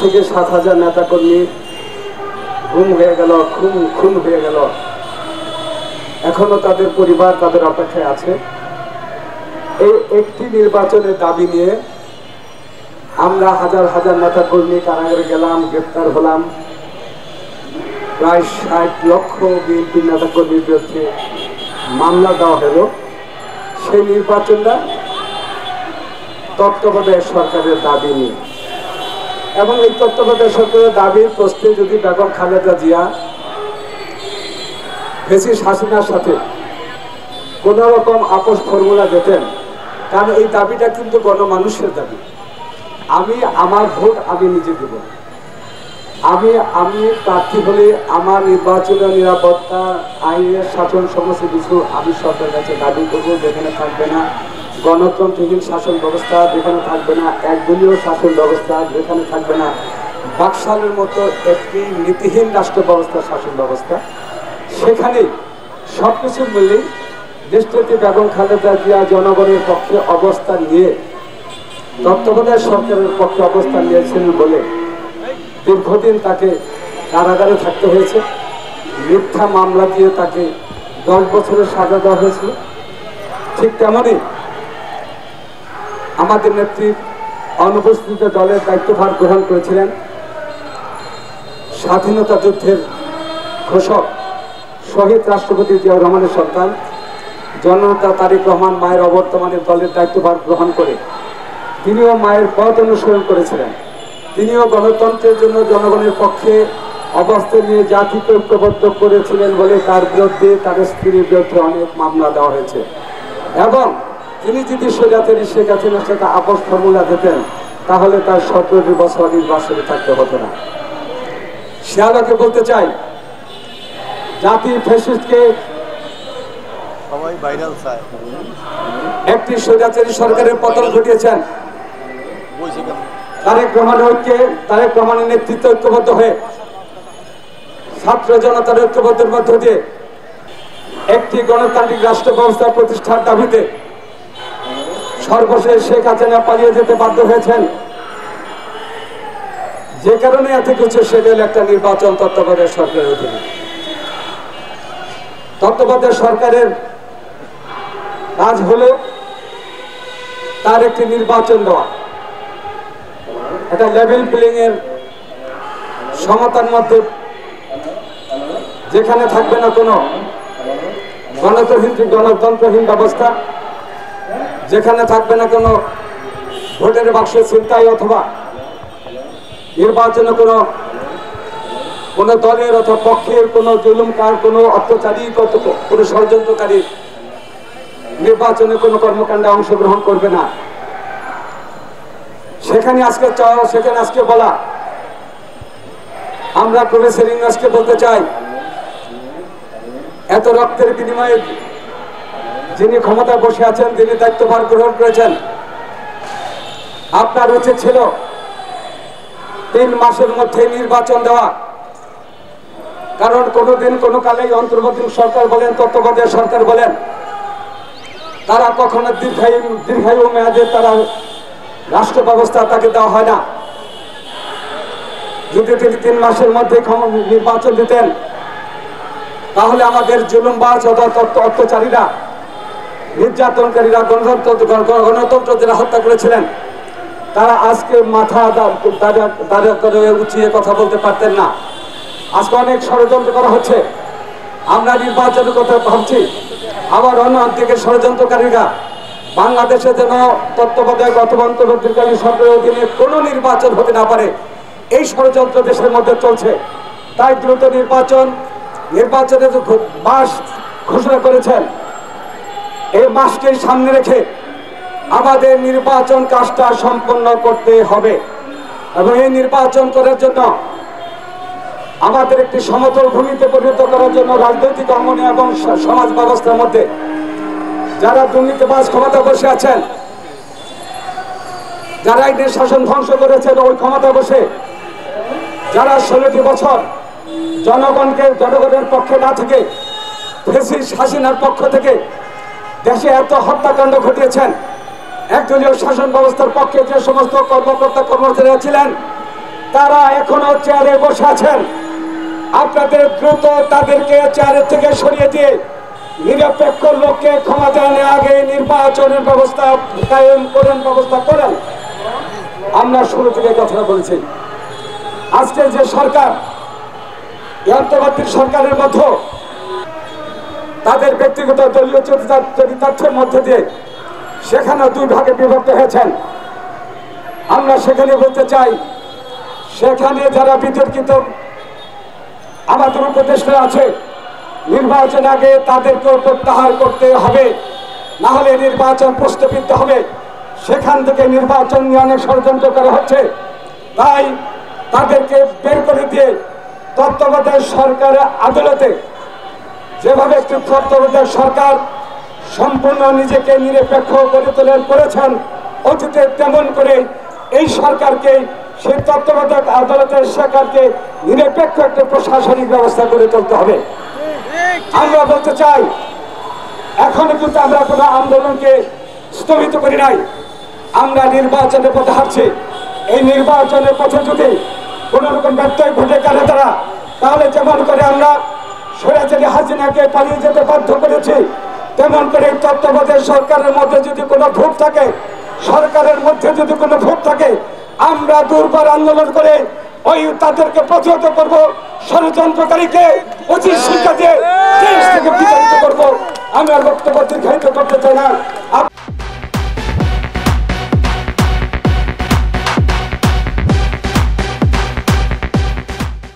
থেকে 7,000 নেতাকর্মী গুম হয়ে গেল, খুন হয়ে গেল। এখনো তাদের পরিবার তাদের অপেক্ষায় আছে। এই একটি নির্বাচনের দাবি নিয়ে আমরা হাজার হাজার নেতাকর্মী কারাগারে গেলাম, গ্রেপ্তার হলাম। প্রায় 60 লক্ষ বিএনপি নেতাকর্মীর বিরুদ্ধে মামলা দেওয়া হলো। সেই নির্বাচনটা তত্ত্বাবধায়ক সরকারের দাবি নিয়ে, এবং এই তত্ত্বাবধায়ক সরকারের দাবির প্রশ্নে যদি বেগম খালেদা জিয়া ফ্যাসিস্ট হাসিনার সাথে কোন রকম আপোষ ফর্মুলা দিতেন, কারণ এই দাবিটা কিন্তু গণমানুষের দাবি। আমি আমার ভোট আমি নিজে দেব, আমি প্রার্থী হলে আমার নির্বাচনের নিরাপত্তা, আইনের শাসন, সমস্ত কিছু আমি সরকারের কাছে দাবি করবো। যেখানে থাকবে না গণতন্ত্রহীন শাসন ব্যবস্থা, যেখানে থাকবে না একদলীয় শাসন ব্যবস্থা, যেখানে থাকবে না বাকশালের মতো একটি নীতিহীন রাষ্ট্র ব্যবস্থা, শাসন ব্যবস্থা, সেখানে সবকিছু মিলেই দেশটিতে বেগম খালেদা জিয়া জনগণের পক্ষে অবস্থান নিয়ে, তত্ত্বাবধায়ক সরকারের পক্ষে অবস্থান নিয়েছিলেন বলে দীর্ঘদিন তাকে কারাগারে থাকতে হয়েছে। মিথ্যা মামলা দিয়ে তাকে 10 বছরের সাজা দেওয়া হয়েছিল। ঠিক তেমনই আমাদের নেত্রীর অনুপস্থিত দলের দায়িত্বভার গ্রহণ করেছিলেন স্বাধীনতা যুদ্ধের ঘোষক শহীদ রাষ্ট্রপতি জিয়াউর রহমানের সন্তান জননেতা তারেক রহমান। মায়ের অবর্তমানে দলের দায়িত্বভার গ্রহণ করে তিনিও মায়ের পথ অনুসরণ করেছিলেন। তিনিও গণতন্ত্রের জন্য জনগণের পক্ষে অবস্থান নিয়ে জাতিকে ঐক্যবদ্ধ করেছিলেন বলে তার বিরুদ্ধে, তার স্ত্রীর বিরুদ্ধে অনেক মামলা দেওয়া হয়েছে। এবং তিনি যদি স্বৈরাচারী শেখ হাসিনার সাথে আপোষ ফর্মুলা দিতেন, তাহলে তার 17 বছর নির্বাসনে থাকতে হতো না। সে আলোকে বলতে চাই, জাতি ফ্যাসিস্টকে একটি স্বৈরাচারী সরকারের পতন ঘটিয়েছেন। তারেক রহমানের নেতৃত্বে ঐক্যবদ্ধ হয়ে ছাত্র জনতার ঐক্যবদ্ধের মধ্য দিয়ে একটি গণতান্ত্রিক রাষ্ট্র ব্যবস্থা প্রতিষ্ঠার দাবিতে সর্বশেষ শেখ হাসিনা পালিয়ে যেতে বাধ্য হয়েছেন। যে কারণে এত কিছু, সেটা হল একটা নির্বাচন তত্ত্বাবধায়ক সরকারের অধীনে। তত্ত্বাবধায়ক সরকারের কাজ হলো তার একটি নির্বাচন দেওয়া, একটা লেভেল প্লেইং এর সমতার মধ্যে, যেখানে থাকবে না কোনো গণতন্ত্রহীন ব্যবস্থা, যেখানে থাকবে না কোনো ভোটের বাক্স ছিনতাই অথবা নির্বাচনে কোনো দলের অথবা পক্ষের কোনো জুলুমকার, কোনো অত্যাচারী, কোনো ষড়যন্ত্রকারী নির্বাচনে কোনো কর্মকাণ্ডে অংশগ্রহণ করবে না। সেখানে আজকে চাওয়া, সেখানে আজকে বলা, আমরা প্রফেসর ইউনূসকে বলতে চাই, এত রক্তের বিনিময়ে যিনি ক্ষমতায় বসে আছেন, তিনি দায়িত্বভার গ্রহণ করেছেন, আপনার উচিত ছিল 3 মাসের মধ্যে নির্বাচন দেওয়া। কারণ কোনোদিন কোনো কালেই অন্তর্বর্তী সরকার বলেন, তত্ত্বাবধায়ক সরকার বলেন, তারা কখনো দীর্ঘায়ু মেয়াদে তারা রাষ্ট্র ব্যবস্থা তাকে দেওয়া হয় না। যদি তিনি 3 মাসের মধ্যে নির্বাচন দিতেন, তাহলে আমাদের জুলুমবাজ অত্যাচারীরা, নির্যাতনকারীরা, গণতন্ত্র যারা হত্যা করেছিলেন, তারা আজকে মাথা দাঁড়িয়ে উঁচিয়ে কথা বলতে পারতেন না। আজকে অনেক ষড়যন্ত্র করা হচ্ছে। আমরা নির্বাচনের কথা ভাবছি, আবার অন্য দিকে ষড়যন্ত্রকারীরা বাংলাদেশে যেন তত্ত্বাবধায়ক অথবা অন্তর্বর্তীকালীন সরকারের অধীনে কোনো নির্বাচন হতে না পারে, এই ষড়যন্ত্র দেশের মধ্যে চলছে। তাই দ্রুত নির্বাচনের মাস ঘোষণা করেছেন। এই মাসকে সামনে রেখে আমাদের নির্বাচন কাজটা সম্পন্ন করতে হবে, এবং এই নির্বাচন করার জন্য আমাদের একটি সমতল ভূমিতে পরিণত করার জন্য রাজনৈতিক অঙ্গনে এবং সমাজ ব্যবস্থার মধ্যে যারা দুর্নীতিবাজ ক্ষমতা বসে আছেন, যারা আইনের শাসন ধ্বংস করেছেন, ওই ক্ষমতা বসে যারা 16টি বছর জনগণের পক্ষে না থেকে ফ্যাসিস্ট হাসিনার পক্ষ থেকে দেশে এত হত্যাকাণ্ড ঘটিয়েছেন, একদলীয় শাসন ব্যবস্থার পক্ষে যে সমস্ত কর্মকর্তা কর্মচারীরা ছিলেন, তারা এখনো চেয়ারে বসে আছেন। আপনাদের দ্রুত তাদেরকে চেয়ারের থেকে সরিয়ে দিয়ে নিরপেক্ষ লোককে ক্ষমতা নেওয়ার আগে নির্বাচনের ব্যবস্থা কায়েম করেন, ব্যবস্থা করেন। আমরা শুরু থেকে কথা বলেছি, আজকের যে সরকার, অন্তর্বর্তী সরকারের মধ্যে তাদের ব্যক্তিগত দলীয় চরিতার্থের মধ্যে দিয়ে সেখানে দুই ভাগে বিভক্ত হয়েছেন। আমরা সেখানে বলতে চাই, সেখানে যারা বিতর্কিত আমাদের উপদেষ্টা আছে, নির্বাচন আগে তাদেরকেও প্রত্যাহার করতে হবে, না হলে নির্বাচন প্রশ্নবিদ্ধ হবে। সেখান থেকে নির্বাচন নিয়ে অনেক ষড়যন্ত্র করা হচ্ছে। তাই তাদেরকে বের করে দিয়ে তত্ত্বাবধায়ক সরকারের আদালতে, যেভাবে একটি তত্ত্বাবধায়ক সরকার সম্পূর্ণ নিজেকে নিরপেক্ষ করে তোলেন করেছেন অতীতে, তেমন করে এই সরকারকে, সেই তত্ত্বাবধায়ক আদালতের সরকারকে নিরপেক্ষ একটা প্রশাসনিক ব্যবস্থা করে তুলতে হবে। আমরা বলতে চাই, এখনো কিন্তু আমরা কোনো আন্দোলনকে স্থগিত করি নাই। আমরা নির্বাচনের পথে হাঁটছি। এই নির্বাচনের পথে যদি কোন রকম ব্যত্যয় ঘটে কারে তারা, তাহলে যেমন করে আমরা সরাসরি হাসিনাকে পালিয়ে যেতে বাধ্য করেছি, তেমন করে তত্ত্বাবধায়ক সরকারের মধ্যে যদি কোনো ভোট থাকে, সরকারের মধ্যে যদি কোনো ভোট থাকে, আমরা দুর্বার আন্দোলন করে ওই তাদেরকে প্রতিহত করবো, ষড়যন্ত্রকারীকে উচিত শিক্ষা দিয়ে দেশ থেকে বিতাড়িত করবো। আমি আর বক্তব্য দীর্ঘায়িত করতে চাই না।